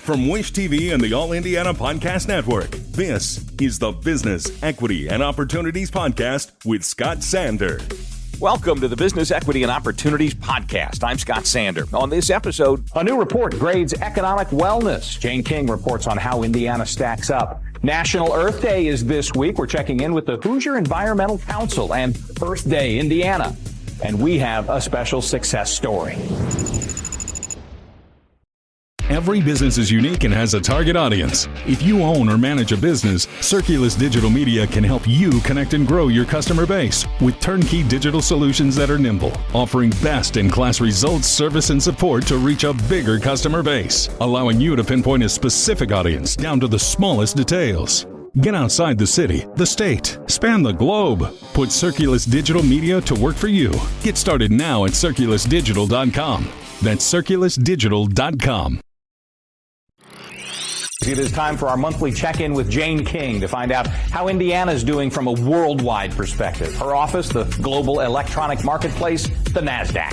From Wish TV and the All Indiana Podcast Network, this is the Business, Equity, and Opportunities Podcast with Scott Sander. Welcome to the Business, Equity, and Opportunities Podcast. I'm Scott Sander. On this episode, a new report grades economic wellness. Jane King reports on how Indiana stacks up. National Earth Day is this week. We're checking in with the Hoosier Environmental Council and Earth Day Indiana. And we have a special success story. Every business is unique and has a target audience. If you own or manage a business, Circulus Digital Media can help you connect and grow your customer base with turnkey digital solutions that are nimble, offering best-in-class results, service, and support to reach a bigger customer base, allowing you to pinpoint a specific audience down to the smallest details. Get outside the city, the state, span the globe. Put Circulus Digital Media to work for you. Get started now at circulusdigital.com. That's circulusdigital.com. It is time for our monthly check-in with Jane King to find out how Indiana is doing from a worldwide perspective. Her office, the global electronic marketplace, the NASDAQ.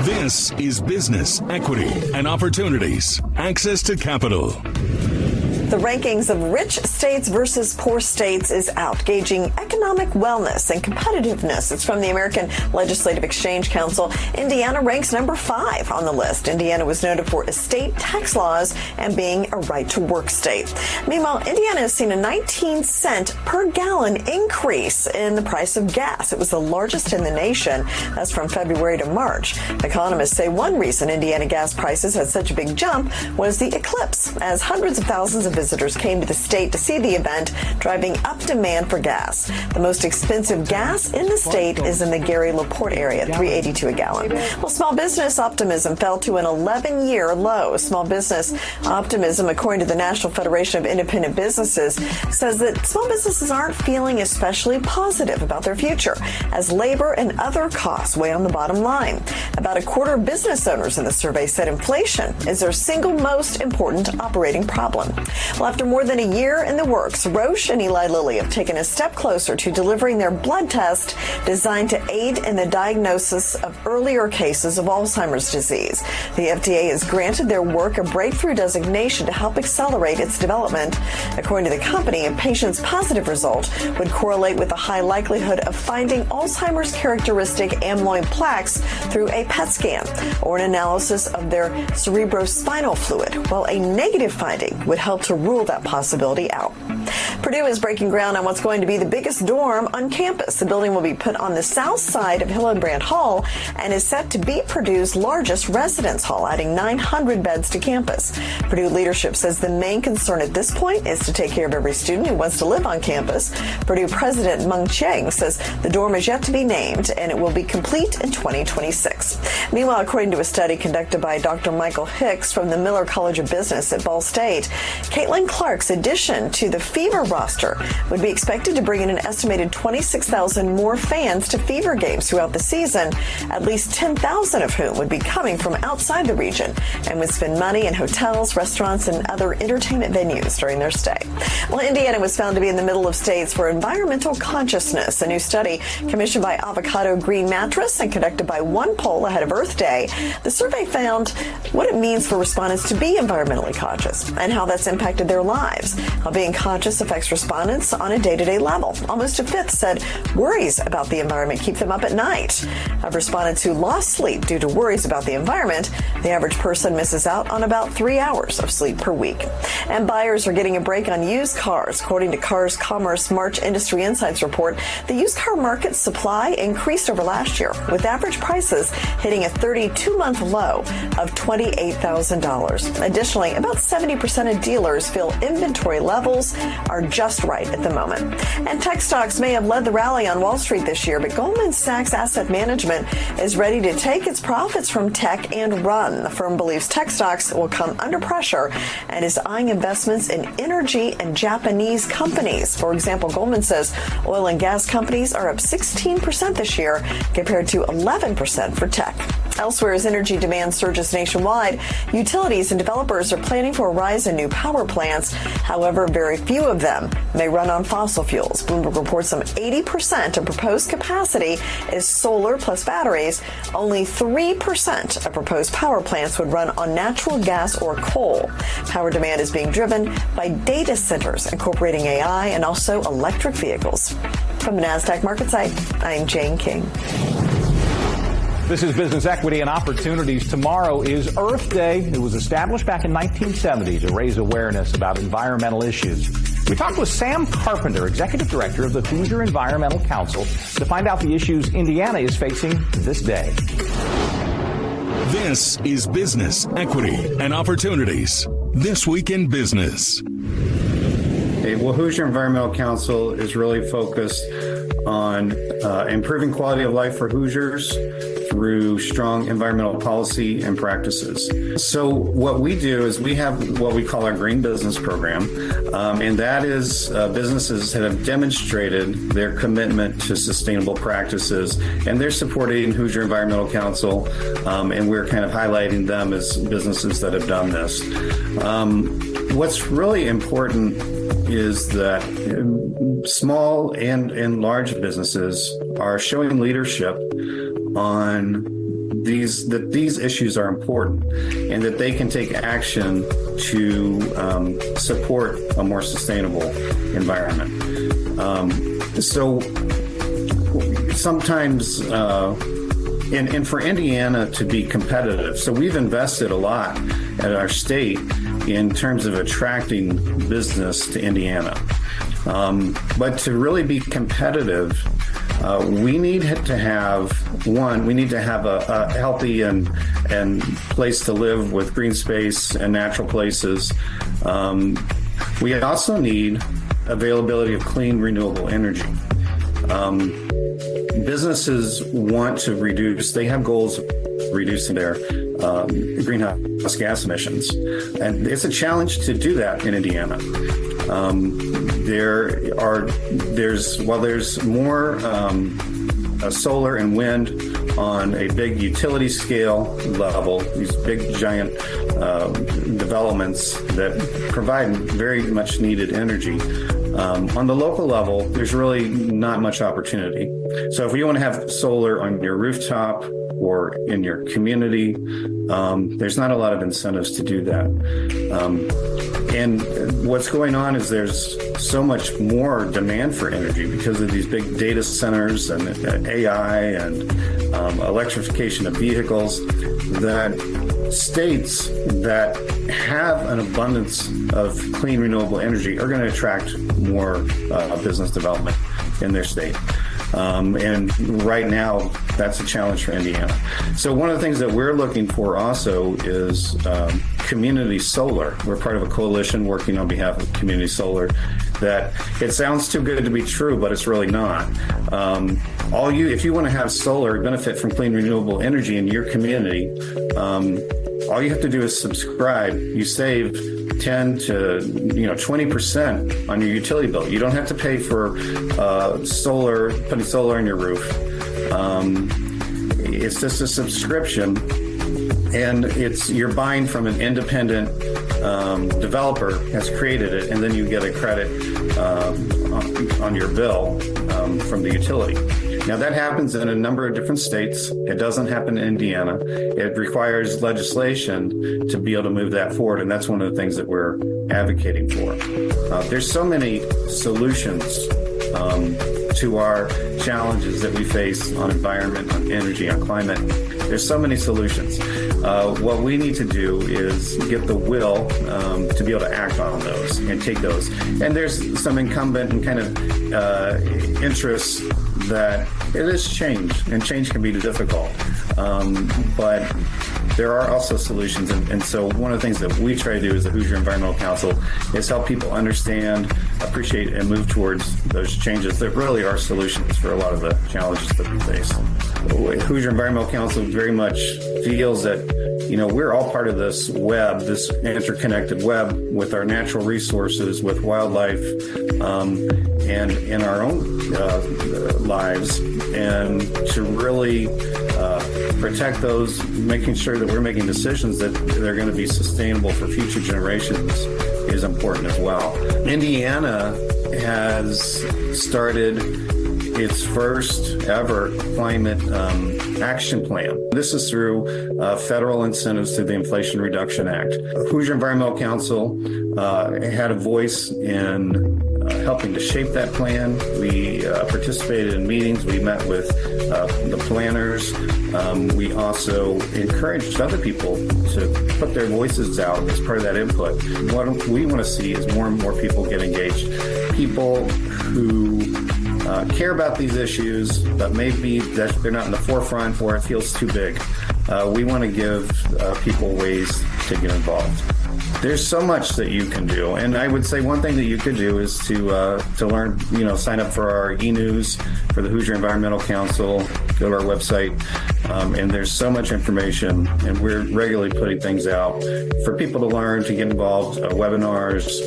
This is Business, Equity, and Opportunities. Access to capital. The rankings of rich states versus poor states is out, gauging economic wellness and competitiveness. It's from the American Legislative Exchange Council. Indiana ranks number 5 on the list. Indiana was noted for estate tax laws and being a right-to-work state. Meanwhile, Indiana has seen a 19-cent per gallon increase in the price of gas. It was the largest in the nation. That's from February to March. Economists say one reason Indiana gas prices had such a big jump was the eclipse, as hundreds of thousands of visitors came to the state to see the event, driving up demand for gas. The most expensive gas in the state is in the Gary LaPorte area, $3.82 a gallon. Well, small business optimism fell to an 11-year low. Small business optimism, according to the National Federation of Independent Businesses, says that small businesses aren't feeling especially positive about their future, as labor and other costs weigh on the bottom line. About a quarter of business owners in the survey said inflation is their single most important operating problem. Well, after more than a year in the works, Roche and Eli Lilly have taken a step closer to delivering their blood test designed to aid in the diagnosis of earlier cases of Alzheimer's disease. The FDA has granted their work a breakthrough designation to help accelerate its development. According to the company, a patient's positive result would correlate with a high likelihood of finding Alzheimer's characteristic amyloid plaques through a PET scan or an analysis of their cerebrospinal fluid, while a negative finding would help to rule that possibility out. Purdue is breaking ground on what's going to be the biggest dorm on campus. The building will be put on the south side of Hillenbrand Hall and is set to be Purdue's largest residence hall, adding 900 beds to campus. Purdue leadership says the main concern at this point is to take care of every student who wants to live on campus. Purdue President Meng Cheng says the dorm is yet to be named and it will be complete in 2026. Meanwhile, according to a study conducted by Dr. Michael Hicks from the Miller College of Business at Ball State, Caitlin Clark's addition to the Fever roster would be expected to bring in an estimated 26,000 more fans to Fever games throughout the season, at least 10,000 of whom would be coming from outside the region and would spend money in hotels, restaurants, and other entertainment venues during their stay. Well, Indiana was found to be in the middle of states for environmental consciousness. A new study commissioned by Avocado Green Mattress and conducted by One Poll ahead of Earth Day. The survey found what it means for respondents to be environmentally conscious and how that's impacted their lives. How being conscious affects respondents on a day-to-day level. Almost a fifth said worries about the environment keep them up at night. Of respondents who lost sleep due to worries about the environment, the average person misses out on about 3 hours of sleep per week. And buyers are getting a break on used cars. According to Cars Commerce March Industry Insights report, the used car market supply increased over last year, with average prices hitting a 32-month low of $28,000. Additionally, about 70% of dealers feel inventory levels are just right at the moment. And tech stocks may have led the rally on Wall Street this year, but Goldman Sachs Asset Management is ready to take its profits from tech and run. The firm believes tech stocks will come under pressure and is eyeing investments in energy and Japanese companies. For example, Goldman says oil and gas companies are up 16% this year compared to 11% for tech. Elsewhere, as energy demand surges nationwide, utilities and developers are planning for a rise in new power plants. However, very few of them may run on fossil fuels. Bloomberg reports some 80% of proposed capacity is solar plus batteries. Only 3% of proposed power plants would run on natural gas or coal. Power demand is being driven by data centers incorporating AI and also electric vehicles. From the NASDAQ market site, I'm Jane King. This is Business Equity and Opportunities. Tomorrow is Earth Day. It was established back in 1970 to raise awareness about environmental issues. We talked with Sam Carpenter, Executive Director of the Hoosier Environmental Council, to find out the issues Indiana is facing this day. This is Business Equity and Opportunities. This Week in Business. Well, Hoosier Environmental Council is really focused on improving quality of life for Hoosiers through strong environmental policy and practices. So what we do is we have what we call our Green Business Program, and that is businesses that have demonstrated their commitment to sustainable practices, and they're supporting Hoosier Environmental Council, and we're kind of highlighting them as businesses that have done this. What's really important is that small and large businesses are showing leadership on that these issues are important and that they can take action to support a more sustainable environment. So sometimes, and for Indiana to be competitive, so we've invested a lot at our state in terms of attracting business to Indiana. But to really be competitive, we need to have a healthy and place to live with green space and natural places. We also need availability of clean, renewable energy. Businesses want to reduce, they have goals of reducing their greenhouse gas emissions. And it's a challenge to do that in Indiana. There's more solar and wind on a big utility scale level, these big giant developments that provide very much needed energy. On the local level, there's really not much opportunity. So if you want to have solar on your rooftop or in your community, there's not a lot of incentives to do that. And what's going on is there's so much more demand for energy because of these big data centers and AI and electrification of vehicles, that states that have an abundance of clean, renewable energy are going to attract more business development in their state. And right now, that's a challenge for Indiana. So one of the things that we're looking for also is community solar. We're part of a coalition working on behalf of community solar that it sounds too good to be true, but it's really not. If you want to have solar benefit from clean, renewable energy in your community, all you have to do is subscribe. You save 10 to 20% on your utility bill. You don't have to pay for putting solar on your roof. It's just a subscription, and you're buying from an independent developer has created it, and then you get a credit on your bill from the utility. Now, that happens in a number of different states. It doesn't happen in Indiana. It requires legislation to be able to move that forward, and that's one of the things that we're advocating for. There's so many solutions to our challenges that we face on environment, on energy, on climate. There's so many solutions. What we need to do is get the will to be able to act on those and take those. And there's some incumbent and kind of interests that it is change, and change can be difficult. But there are also solutions. And so one of the things that we try to do as the Hoosier Environmental Council is help people understand, appreciate, and move towards those changes that really are solutions for a lot of the challenges that we face. Hoosier Environmental Council very much feels that, we're all part of this web, this interconnected web with our natural resources, with wildlife, and in our own lives, and to really protect those, making sure that we're making decisions that they're going to be sustainable for future generations is important as well. Indiana has started its first ever climate action plan. This is through federal incentives through the Inflation Reduction Act. Hoosier Environmental Council had a voice in helping to shape that plan. We participated in meetings. We met with the planners. We also encouraged other people to put their voices out as part of that input. What we want to see is more and more people get engaged. People who care about these issues, but maybe that they're not in the forefront or it feels too big. We want to give people ways to get involved. There's so much that you can do, and I would say one thing that you could do is to learn, sign up for our e-news for the Hoosier Environmental Council. Go to our website, and there's so much information, and we're regularly putting things out for people to learn, to get involved, webinars,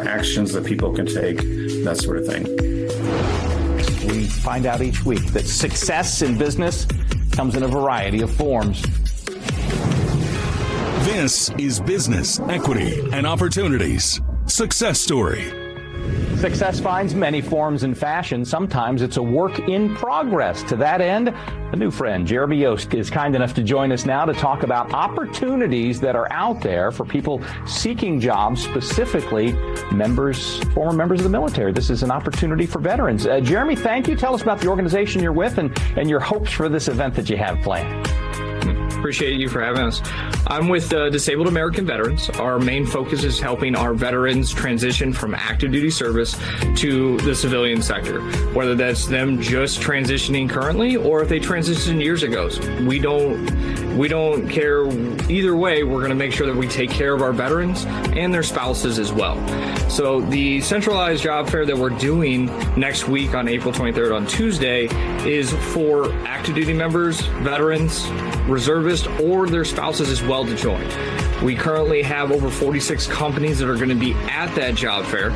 actions that people can take, that sort of thing. We find out each week that success in business comes in a variety of forms. This is Business, Equity, and Opportunities Success Story. Success finds many forms and fashion. Sometimes it's a work in progress. To that end, a new friend, Jeremy Yost, is kind enough to join us now to talk about opportunities that are out there for people seeking jobs, specifically former members of the military. This is an opportunity for veterans. Jeremy, thank you. Tell us about the organization you're with and your hopes for this event that you have planned. Appreciate you for having us. I'm with Disabled American Veterans. Our main focus is helping our veterans transition from active duty service to the civilian sector, whether that's them just transitioning currently or if they transitioned years ago. We don't care either way. We're going to make sure that we take care of our veterans and their spouses as well. So the centralized job fair that we're doing next week on April 23rd on Tuesday is for active duty members, veterans, reservists, or their spouses as well to join. We currently have over 46 companies that are going to be at that job fair.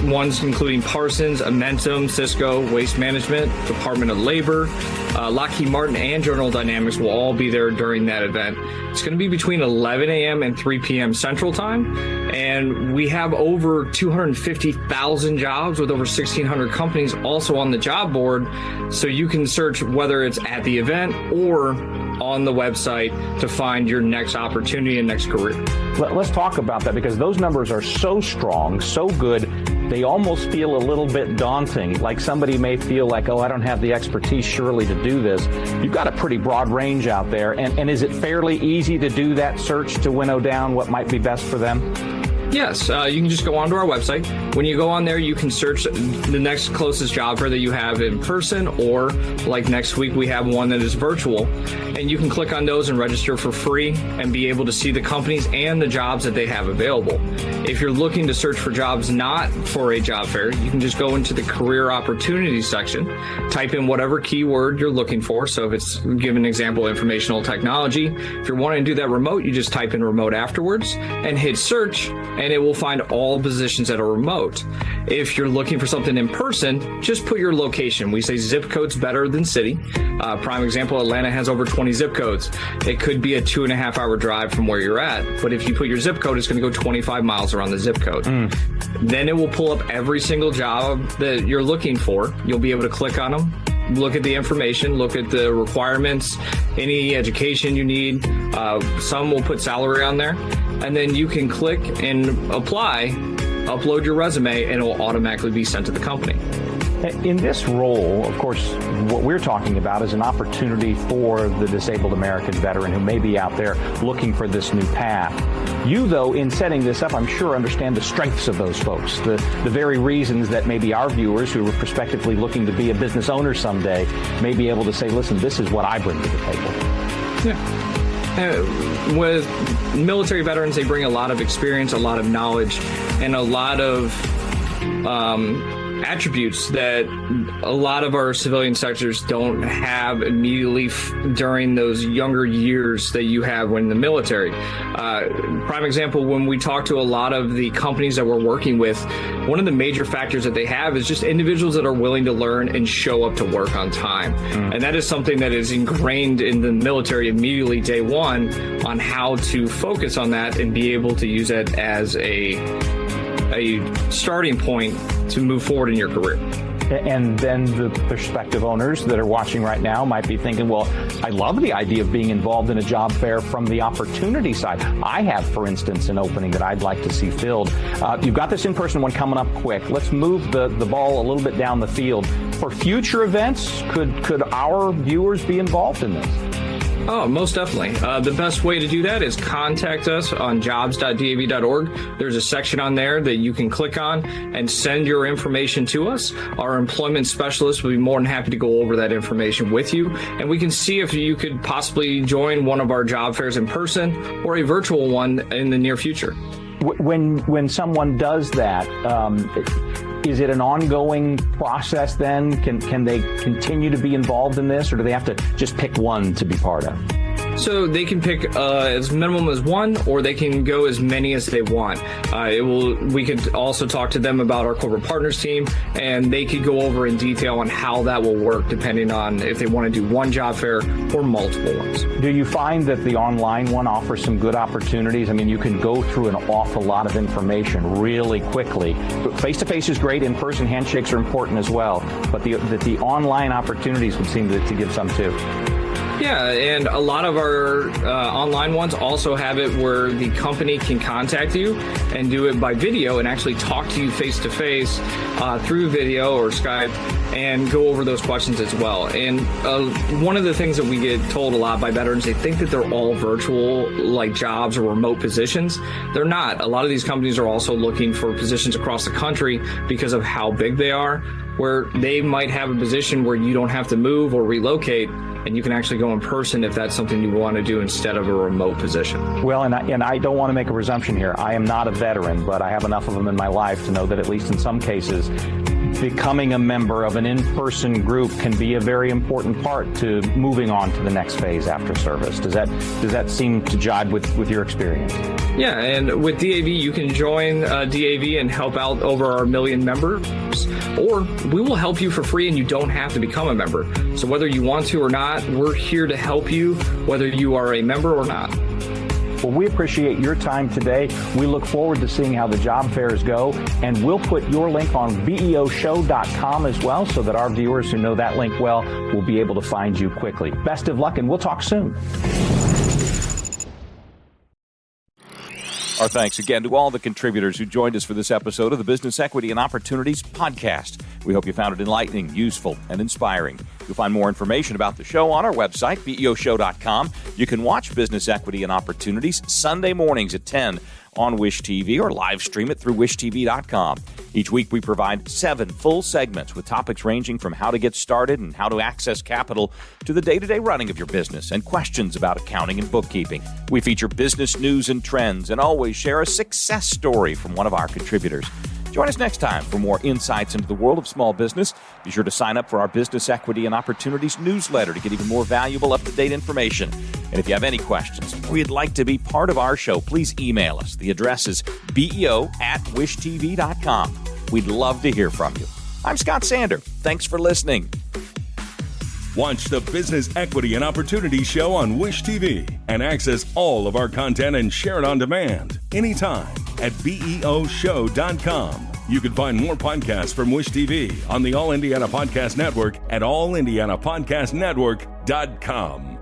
Ones including Parsons, Amentum, Cisco, Waste Management, Department of Labor, Lockheed Martin, and General Dynamics will all be there during that event. It's going to be between 11 a.m. and 3 p.m. Central Time. And we have over 250,000 jobs with over 1,600 companies also on the job board. So you can search whether it's at the event or on the website to find your next opportunity and next career. Let's talk about that, because those numbers are so strong, so good, they almost feel a little bit daunting. Like somebody may feel like, I don't have the expertise surely to do this. You've got a pretty broad range out there. And is it fairly easy to do that search to winnow down what might be best for them? Yes, you can just go onto our website. When you go on there, you can search the next closest job fair that you have in person, or like next week, we have one that is virtual. And you can click on those and register for free and be able to see the companies and the jobs that they have available. If you're looking to search for jobs not for a job fair, you can just go into the career opportunities section, type in whatever keyword you're looking for. So if it's, give an example, informational technology. If you're wanting to do that remote, you just type in remote afterwards and hit search, and it will find all positions that are remote. If you're looking for something in person, just put your location. We say zip code's better than city. Prime example, Atlanta has over 20 zip codes. It could be a 2.5 hour drive from where you're at, but if you put your zip code, it's going to go 25 miles around the zip code. Then it will pull up every single job that you're looking for. You'll be able to click on them, look at the information, look at the requirements, any education you need. Some will put salary on there, and then you can click and apply, upload your resume, and it will automatically be sent to the company. In this role, of course, what we're talking about is an opportunity for the disabled American veteran who may be out there looking for this new path. You, though, in setting this up, I'm sure understand the strengths of those folks, the very reasons that maybe our viewers who are prospectively looking to be a business owner someday may be able to say, listen, this is what I bring to the table. Yeah. With military veterans, they bring a lot of experience, a lot of knowledge, and a lot of attributes that a lot of our civilian sectors don't have immediately during those younger years that you have when in the military. Prime example, when we talk to a lot of the companies that we're working with, one of the major factors that they have is just individuals that are willing to learn and show up to work on time. And that is something that is ingrained in the military immediately day one on how to focus on that and be able to use it as a starting point to move forward in your career. And then the prospective owners that are watching right now might be thinking, well, I love the idea of being involved in a job fair from the opportunity side. I have, for instance, an opening that I'd like to see filled. You've got this in-person one coming up quick. Let's move the ball a little bit down the field. For future events, could our viewers be involved in this? Oh, most definitely. The best way to do that is contact us on jobs.dav.org. There's a section on there that you can click on and send your information to us. Our employment specialist will be more than happy to go over that information with you, and we can see if you could possibly join one of our job fairs in person or a virtual one in the near future. When someone does that, is it an ongoing process then? Can they continue to be involved in this, or do they have to just pick one to be part of? So they can pick as minimum as one, or they can go as many as they want. We could also talk to them about our corporate partners team, and they could go over in detail on how that will work depending on if they want to do one job fair or multiple ones. Do you find that the online one offers some good opportunities? I mean, you can go through an awful lot of information really quickly. Face-to-face is great. In-person handshakes are important as well. But the online opportunities would seem to give some too. Yeah, and a lot of our online ones also have it where the company can contact you and do it by video and actually talk to you face-to-face through video or Skype and go over those questions as well. And one of the things that we get told a lot by veterans, they think that they're all virtual, like jobs or remote positions. They're not. A lot of these companies are also looking for positions across the country because of how big they are, where they might have a position where you don't have to move or relocate, and you can actually go in person if that's something you want to do instead of a remote position. Well, and I don't want to make a presumption here. I am not a veteran, but I have enough of them in my life to know that at least in some cases, becoming a member of an in-person group can be a very important part to moving on to the next phase after service. Does that seem to jibe with your experience? Yeah, and with DAV, you can join DAV and help out over our 1 million members, or we will help you for free and you don't have to become a member. So whether you want to or not, we're here to help you, whether you are a member or not. Well, we appreciate your time today. We look forward to seeing how the job fairs go, and we'll put your link on BEOshow.com as well so that our viewers who know that link well will be able to find you quickly. Best of luck, and we'll talk soon. Our thanks again to all the contributors who joined us for this episode of the Business Equity and Opportunities podcast. We hope you found it enlightening, useful, and inspiring. You'll find more information about the show on our website, BEOshow.com. You can watch Business Equity and Opportunities Sunday mornings at 10 on Wish TV or live stream it through wishtv.com. Each week we provide 7 full segments with topics ranging from how to get started and how to access capital to the day-to-day running of your business and questions about accounting and bookkeeping. We feature business news and trends and always share a success story from one of our contributors. Join us next time for more insights into the world of small business. Be sure to sign up for our Business Equity and Opportunities newsletter to get even more valuable, up-to-date information. And if you have any questions or you'd like to be part of our show, please email us. The address is beo@wishtv.com. We'd love to hear from you. I'm Scott Sander. Thanks for listening. Watch the Business Equity and Opportunity Show on Wish TV and access all of our content and share it on demand anytime at BEOshow.com. You can find more podcasts from Wish TV on the All Indiana Podcast Network at allindianapodcastnetwork.com.